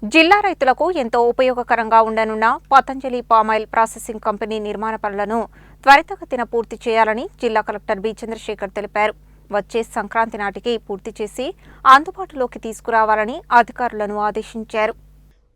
జిల్లా రైతులకు ఎంతో ఉపయోగకరంగా ఉండనున్న పతంజలి పామాయిల్ ప్రాసెసింగ్ కంపెనీ నిర్మాణ పనులను త్వరితగతిన పూర్తి చేయాలని జిల్లా కలెక్టర్ బి చంద్రశేఖర్ తెలిపారు. వచ్చే సంక్రాంతి నాటికి పూర్తి చేసి అందుబాటులోకి తీసుకురావాలని అధికారులను ఆదేశించారు.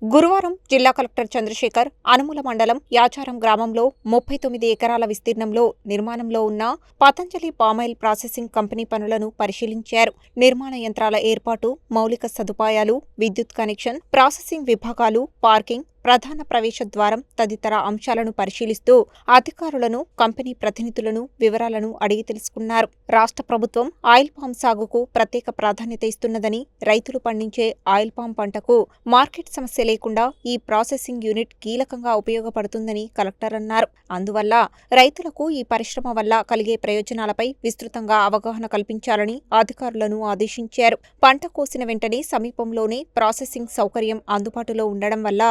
గురువారం జిల్లా కలెక్టర్ చంద్రశేఖర్ అనుముల మండలం యాచారం గ్రామంలో 39 ఎకరాల విస్తీర్ణంలో నిర్మాణంలో ఉన్న పతంజలి పామాయిల్ ప్రాసెసింగ్ కంపెనీ పనులను పరిశీలించారు. నిర్మాణ యంత్రాల ఏర్పాటు, మౌలిక సదుపాయాలు, విద్యుత్ కనెక్షన్, ప్రాసెసింగ్ విభాగాలు, పార్కింగ్, ప్రధాన ప్రవేశ ద్వారం తదితర అంశాలను పరిశీలిస్తూ అధికారులను, కంపెనీ ప్రతినిధులను వివరాలను అడిగి తెలుసుకున్నారు. రాష్ట్ర ప్రభుత్వం ఆయిల్ పామ్ సాగుకు ప్రత్యేక ప్రాధాన్యత ఇస్తున్నదని, రైతులు పండించే ఆయిల్ పామ్ పంటకు మార్కెట్ సమస్య లేకుండా ఈ ప్రాసెసింగ్ యూనిట్ కీలకంగా ఉపయోగపడుతుందని కలెక్టర్ అన్నారు. అందువల్ల రైతులకు ఈ పరిశ్రమ వల్ల కలిగే ప్రయోజనాలపై విస్తృతంగా అవగాహన కల్పించాలని అధికారులను ఆదేశించారు. పంట కోసిన వెంటనే సమీపంలోనే ప్రాసెసింగ్ సౌకర్యం అందుబాటులో ఉండడం వల్ల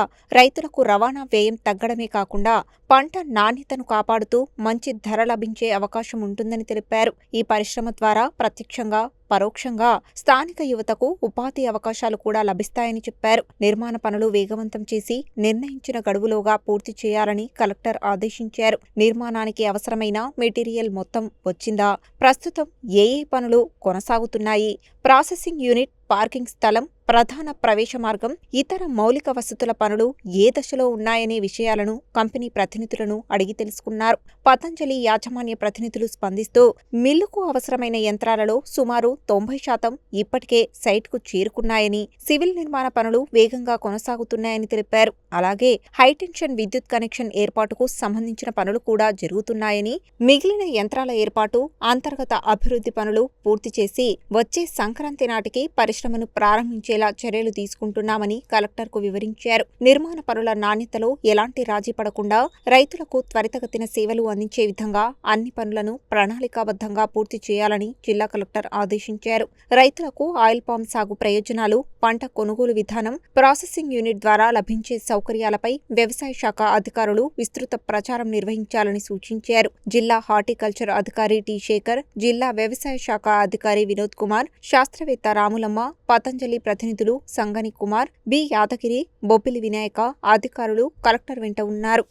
రైతులకు రవాణా వ్యయం తగ్గడమే కాకుండా పంట నాణ్యతను కాపాడుతూ మంచి ధర లభించే అవకాశం ఉంటుందని తెలిపారు. ఈ పరిశ్రమ ద్వారా ప్రత్యక్షంగా, పరోక్షంగా స్థానిక యువతకు ఉపాధి అవకాశాలు కూడా లభిస్తాయని చెప్పారు. నిర్మాణ పనులు వేగవంతం చేసి నిర్ణయించిన గడువులోగా పూర్తి చేయాలని కలెక్టర్ ఆదేశించారు. నిర్మాణానికి అవసరమైన మెటీరియల్ మొత్తం వచ్చిందా, ప్రస్తుతం ఏ పనులు కొనసాగుతున్నాయి, ప్రాసెసింగ్ యూనిట్, పార్కింగ్ స్థలం, ప్రధాన ప్రవేశ మార్గం, ఇతర మౌలిక వసతుల పనులు ఏ దశలో ఉన్నాయనే విషయాలను కంపెనీ ప్రతినిధులను అడిగి తెలుసుకున్నారు. పతంజలి యాజమాన్య ప్రతినిధులు స్పందిస్తూ మిల్లుకు అవసరమైన యంత్రాలలో సుమారు 90% ఇప్పటికే సైట్కు చేరుకున్నాయని, సివిల్ నిర్మాణ పనులు వేగంగా కొనసాగుతున్నాయని తెలిపారు. అలాగే హైటెన్షన్ విద్యుత్ కనెక్షన్ ఏర్పాటుకు సంబంధించిన పనులు కూడా జరుగుతున్నాయని, మిగిలిన యంత్రాల ఏర్పాటు, అంతర్గత అభివృద్ధి పనులు పూర్తి చేసి వచ్చే సంక్రాంతి నాటికి పరిశ్రమను ప్రారంభించేలా చర్యలు తీసుకుంటున్నామని కలెక్టర్కు వివరించారు. నిర్మాణ పనుల నాణ్యతలో ఎలాంటి రాజీ పడకుండా రైతులకు త్వరితగతిన సేవలు అందించే విధంగా అన్ని పనులను ప్రణాళికాబద్ధంగా పూర్తి చేయాలని జిల్లా కలెక్టర్ ఆదేశించారు. రైతులకు ఆయిల్ పామ్ సాగు ప్రయోజనాలు, పంట కొనుగోలు విధానం, ప్రాసెసింగ్ యూనిట్ ద్వారా లభించే సౌకర్యాలపై వ్యవసాయ శాఖ అధికారులు విస్తృత ప్రచారం నిర్వహించాలని సూచించారు. జిల్లా హార్టికల్చర్ అధికారి టి శేఖర్, జిల్లా వ్యవసాయ శాఖ అధికారి వినోద్ కుమార్, శాస్త్రవేత్త రాములమ్మ, పతంజలి ప్రతినిధులు సంగని కుమార్, బి యాదగిరి, బొబ్బిలి వినాయక, అధికారులు కలెక్టర్ వెంట ఉన్నారు.